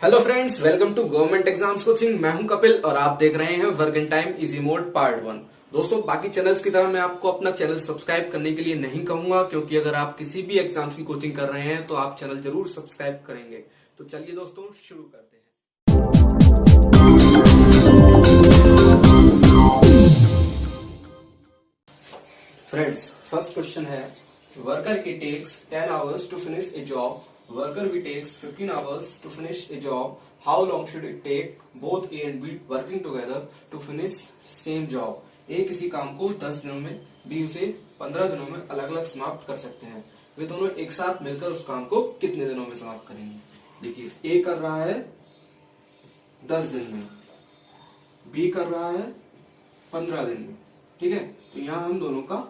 Hello friends, welcome to government exams coaching. मैं हूं कपिल और आप देख रहे हैं work in time easy mode part 1। दोस्तों, बाकी चैनल्स की तरह मैं आपको अपना चैनल सब्सक्राइब करने के लिए नहीं कहूंगा, क्योंकि अगर आप किसी भी एग्जाम्स की कोचिंग कर रहे हैं तो आप चैनल जरूर सब्सक्राइब करेंगे। तो चलिए दोस्तों, शुरू करते हैं। फ्रेंड्स, फर्स्ट क्वेश्चन है, worker it takes 10 hours to finish a job. Worker B takes 15 hours to finish a job. How long should it take both A and B working together to finish same job? A किसी काम को 10 दिनों में, B उसे 15 दिनों में अलग अलग समाप्त कर सकते हैं। वे दोनों एक साथ मिलकर उस काम को कितने दिनों में समाप्त करेंगे? देखिए, A कर रहा है 10 दिन में, B कर रहा है 15 दिन में। ठीक है, तो यहाँ हम दोनों का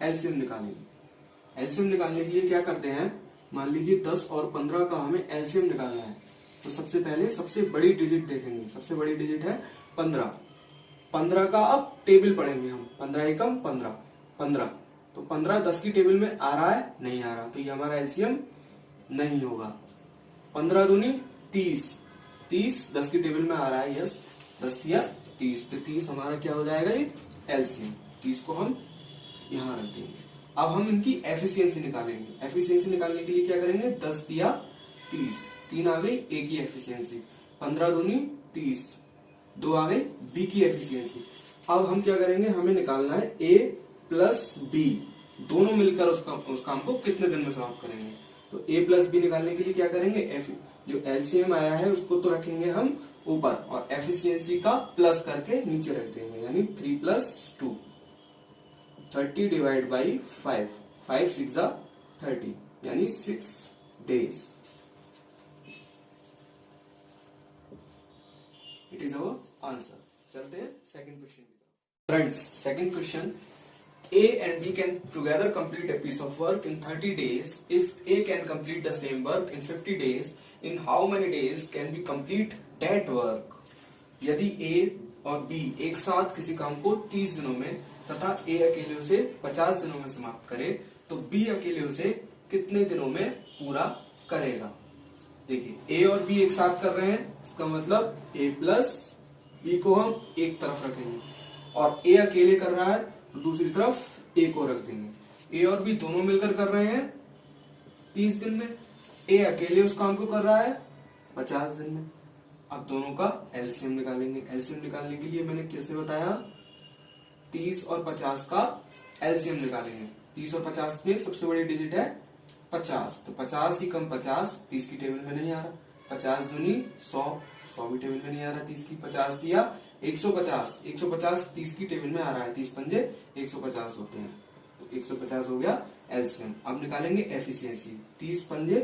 एलसीएम निकालेंगे। एलसीएम निकालने के लिए क्या करते हैं, मान लीजिए 10 और 15 का हमें एलसीएम निकालना है। तो सबसे पहले सबसे बड़ी डिजिट देखेंगे। सबसे बड़ी डिजिट है 15। 15 का अब टेबल पढ़ेंगे हम। 15 एकम 15, 15। तो 15 10 की टेबल में आ रहा है, नहीं आ रहा, तो ये हमारा एलसीएम नहीं होगा। 15 दूनी 30, 30 10 की टेबल में आ रहा है, यस, 10 या 30, तो 30 हमारा क्या हो जाएगा, ये एलसीएम। 30 को हम यहां रख देंगे। अब हम इनकी एफिशिएंसी निकालेंगे। एफिशिएंसी निकालने के लिए क्या करेंगे, 10 दिया 30, 3 आ गई ए की एफिशिएंसी, 15 दूनी 30, 2 आ गई बी की एफिशिएंसी। अब हम क्या करेंगे, हमें निकालना है ए प्लस बी, दोनों मिलकर उस काम को कितने दिन में समाप्त करेंगे। तो ए प्लस बी निकालने के लिए क्या करेंगे, एफ जो एलसीएम आया है उसको तो रखेंगे हम ऊपर और एफिशिएंसी का प्लस करके नीचे रख देंगे, यानी 3 + 2, 30 डिवाइड बाई 5, 5 6 जा 30, यानी 6 days। It is our answer. चलते हैं सेकंड क्वेश्चन की तरफ। Friends, second question, A and B can together complete a piece of work in 30 days. If A can complete the same work in 50 days, in how many days can we complete that work? यदि A और B एक साथ किसी काम को 30 दिनों में तथा A अकेले उसे 50 दिनों में समाप्त करे, तो B अकेले उसे कितने दिनों में पूरा करेगा? देखिए, A और B एक साथ कर रहे हैं, इसका मतलब A प्लस B को हम एक तरफ रखेंगे और A अकेले कर रहा है तो दूसरी तरफ A को रख देंगे। A और B दोनों मिलकर कर रहे हैं 30 दिन में, A अकेले उस काम को कर रहा है 50 दिन में। अब दोनों का एलसीएम निकालेंगे। एलसीएम निकालने के लिए मैंने कैसे बताया, 30 और 50 का एलसीएम निकालेंगे। 30 और 50 में सबसे बड़ी डिजिट है 50, तो 50 ही कम 50 30 की टेबल में नहीं आ रहा। 50 दूनी 100, 100 भी टेबल में नहीं आ रहा 30 की। 50 दिया 150, 150 30 की टेबल में आ रहा है, 30 पंजे 150 होते हैं, तो 150 हो गया एलसीएम। अब निकालेंगे एफिशिएंसी। 30 पंजे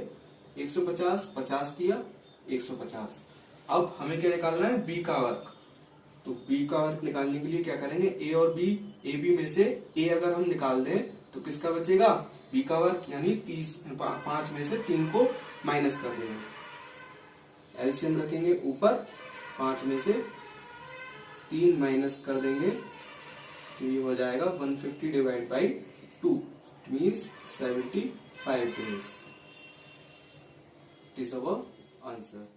150, 50 दिया 150। अब हमें क्या निकालना है, बी का वर्क। तो बी का वर्क निकालने के लिए क्या करेंगे, ए और बी, ए बी में से ए अगर हम निकाल दें तो किसका बचेगा, बी का वर्क, यानी 5 में से 3 को माइनस कर देंगे। एलसीएम रखेंगे ऊपर, 5 में से 3 माइनस कर देंगे, तो ये हो जाएगा 150 divide by 2 means 75 days। It is our answer.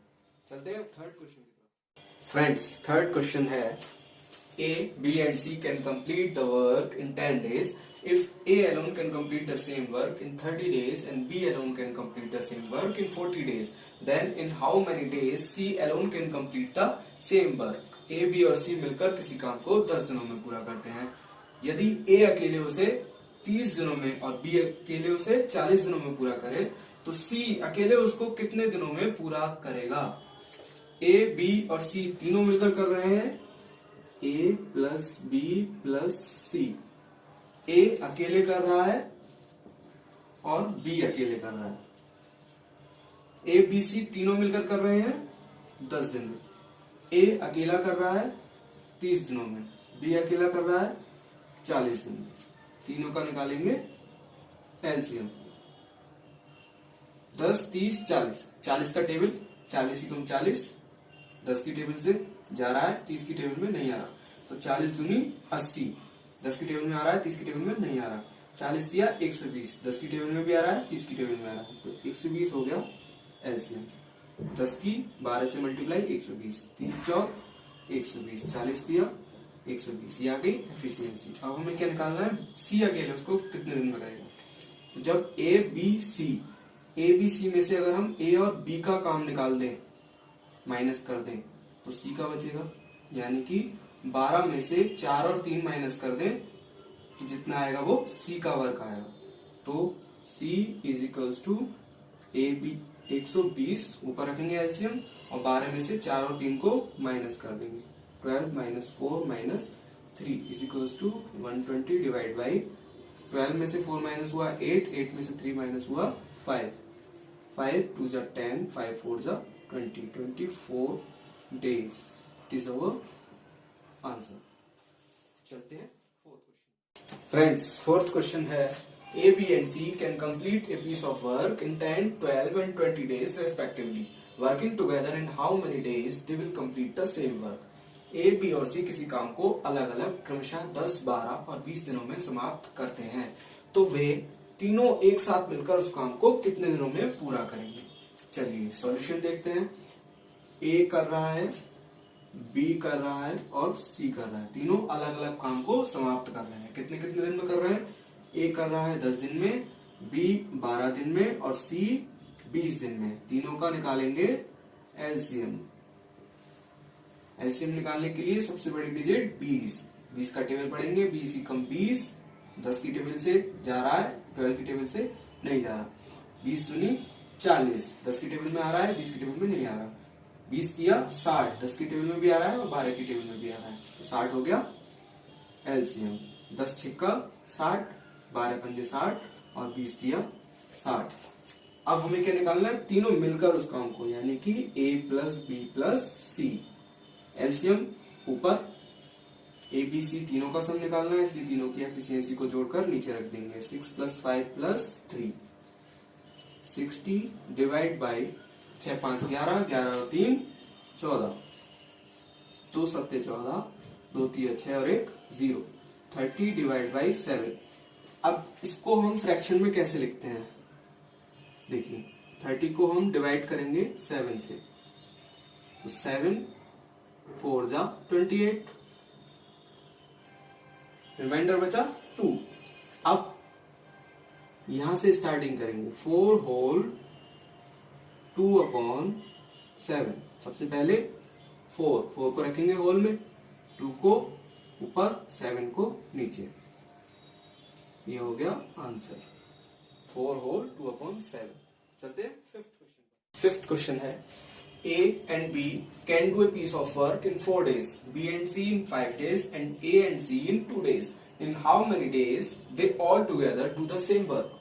चलते हैं थर्ड क्वेश्चन की तरफ। फ्रेंड्स, थर्ड क्वेश्चन है, A, B and C can complete the work in 10 days. If A alone can complete the same work in 30 days and B alone can complete the same work in 40 days, then in how many days C alone can complete the same work? A, B और C मिलकर किसी काम को 10 दिनों में पूरा करते हैं। यदि A अकेले उसे 30 दिनों में और B अकेले उसे 40 दिनों में पूरा करे, तो C अकेले उसको कितने दिनों में पूरा करेगा? A, B और C तीनों मिलकर कर रहे हैं A plus B plus C। A अकेले कर रहा है और B अकेले कर रहा है। A, B, C तीनों मिलकर कर रहे हैं 10 दिन में। A अकेला कर रहा है 30 दिनों में, B अकेला कर रहा है 40 दिन में। तीनों का निकालेंगे एलसीएम। 10 30 40, 40 का टेबल, 40 ही कम 40, 10 की टेबल से जा रहा है, 30 की टेबल में नहीं आ रहा, तो 40 दूनी 80, 10 की टेबल में आ रहा है, 30 की टेबल में नहीं आ रहा। 40 दिया 120, 10 की टेबल में भी आ रहा है, 30 की टेबल में आ रहा है, तो 120 हो गया एलसीएम। 10 की 12 से मल्टीप्लाई 120, 30 चौक 120, 40 दिया 120, ये आ गई एफिशिएंसी। अब हमें क्या निकालना है, सी अकेले, उसको कितने दिन में करेगा। तो जब ए बी सी में से अगर हम ए और बी का काम निकाल दें, माइनस कर दें, तो सी का बचेगा। यानी कि 12 में से 4 और 3 माइनस कर दें तो जितना आएगा वो सी का वर्क आएगा। तो C is equals to A B 120, ऊपर रखेंगे एलसीएम, और 12 में से 4 और 3 को माइनस कर देंगे। 12 minus 4 minus 3 is equals to 120 divide by 12 में से 4 माइनस हुआ 8, 8 में से 3 माइनस हुआ 5, 5 2 जा 10, 5 4 जा 20, 24 डेज इज अवर आंसर। चलते हैं fourth question. Friends, fourth question है A, B and C can complete a piece of work in 10, 12 and 20 days respectively. Working together in how many days they will complete the same work? A, B और C किसी काम को अलग अलग क्रमशः 10, 12 और 20 दिनों में समाप्त करते हैं, तो वे तीनों एक साथ मिलकर उस काम को कितने दिनों में पूरा करेंगे। चलिए सॉल्यूशन देखते हैं। A कर रहा है, B कर रहा है और C कर रहा है, तीनों अलग अलग काम को समाप्त कर रहे हैं। कितने कितने दिन में कर रहे हैं। A कर रहा है 10 दिन में, B 12 दिन में और C 20 दिन में। तीनों का निकालेंगे एलसीएम। एलसीएम निकालने के लिए सबसे बड़ी डिजिट 20, 20 का टेबल पढ़ेंगे। 20 ही कम 20, 10 की टेबल से जा रहा है, 12 की टेबल से नहीं जा रहा। 20 दूनी 40, 10 की टेबल में आ रहा है, 20 की टेबल में नहीं आ रहा। 20 दिया 60, 10 की टेबल में भी आ रहा है और 12 की टेबल में भी आ रहा है, तो 60 हो गया एलसीएम। 10 छिक्का 60, 12 पंजे 60 और 20 दिया 60। अब हमें क्या निकालना है, तीनों मिलकर उस काम को, यानी कि A plus B plus C. LCM ऊपर, ए बी सी तीनों का सम निकालना है, इसलिए तीनों की एफिशिएंसी को जोड़कर नीचे रख देंगे। 6 प्लस 5 प्लस 3, 60 डिवाइड बाई 6 5 11, 11 और 3 14, 2 7 14, 2 3 6 और 1 0, 30 डिवाइड बाई 7। अब इसको हम फ्रैक्शन में कैसे लिखते हैं, देखिए 30 को हम डिवाइड करेंगे 7 से, तो 7 4 जा 28, रिमाइंडर बचा 2। अब यहां से स्टार्टिंग करेंगे, 4 होल 2/7। सबसे पहले 4 को रखेंगे होल में, 2 को ऊपर, 7 को नीचे। ये हो गया आंसर, 4 होल 2/7। चलते हैं फिफ्थ क्वेश्चन। फिफ्थ क्वेश्चन है A and B can do a piece of work in 4 days, B and C in 5 days and A and C in 2 days. In how many days they all together do the same work?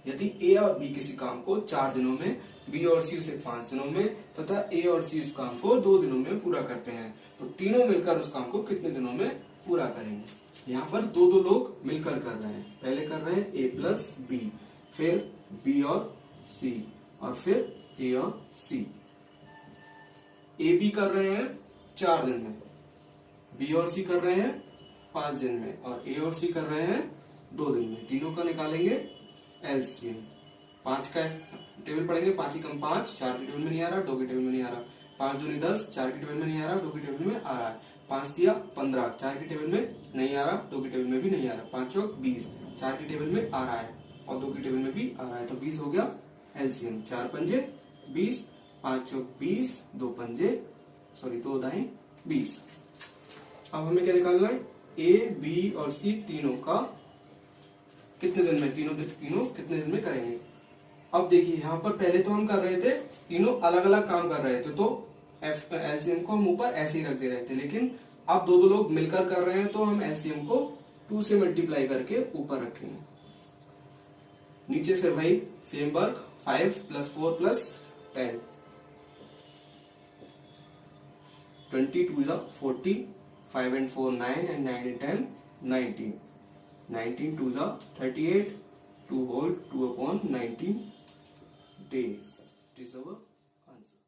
यदि A और B किसी काम को 4 दिनों में, B और C उसे 5 दिनों में तथा A और C उस काम को 2 दिनों में पूरा करते हैं, तो तीनों मिलकर उस काम को कितने दिनों में पूरा करेंगे। यहाँ पर दो लोग मिलकर कर रहे हैं। पहले कर रहे हैं A प्लस B, फिर B और C और फिर A और C। ए बी कर रहे हैं 4 दिन में, बी और सी कर रहे हैं 5 दिन में और ए और सी कर रहे हैं 2 दिन में। तीनों का निकालेंगे एलसीएम। 5 का टेबल पढ़ेंगे, 5 ही कम 5, 4 की टेबल में नहीं आ रहा, 2 की टेबल में नहीं आ रहा। 5 दूनी 10, 4 की टेबल में नहीं आ रहा, 2 की टेबल में आ रहा है। 5 दिया 15, 4 की टेबल में नहीं आ रहा, 2 की टेबल में भी नहीं आ रहा। 5 चौक 20, 4 की टेबल में आ रहा है और 2 की टेबल में भी आ रहा है, तो 20 हो गया एलसीएम। 4 पंजे 20, 5 चौक 20, 2 दाएं 20। अब हमें क्या निकालना है, ए बी और सी तीनों का कितने दिन में, तीनों कितने दिन में करेंगे। अब देखिए यहाँ पर पहले तो हम कर रहे थे, तीनों अलग अलग काम कर रहे थे, तो एलसीएम को हम ऊपर ऐसे ही रख दे रहे थे। लेकिन अब दो लोग मिलकर कर रहे हैं, तो हम एलसीएम को 2 से मल्टीप्लाई करके ऊपर रखेंगे। नीचे फिर वही same work, 5 + 4 + 10, 22 = 40, 5 and 4 9 and 9 and 10 19, 19 2 = 38, 2 whole 2/19 days. It is our answer.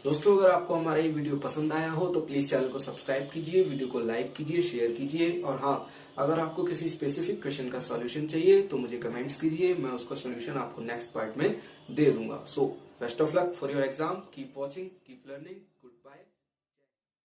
दोस्तों, अगर आपको हमारा ये वीडियो पसंद आया हो तो प्लीज चैनल को सब्सक्राइब कीजिए, वीडियो को लाइक कीजिए, शेयर कीजिए, और हाँ, अगर आपको किसी स्पेसिफिक क्वेश्चन का सॉल्यूशन चाहिए तो मुझे कमेंट्स कीजिए, मैं उसका सॉल्यूशन आपको नेक्स्ट पार्ट में दे दूंगा। सो Best of luck for your exam. Keep watching, keep learning.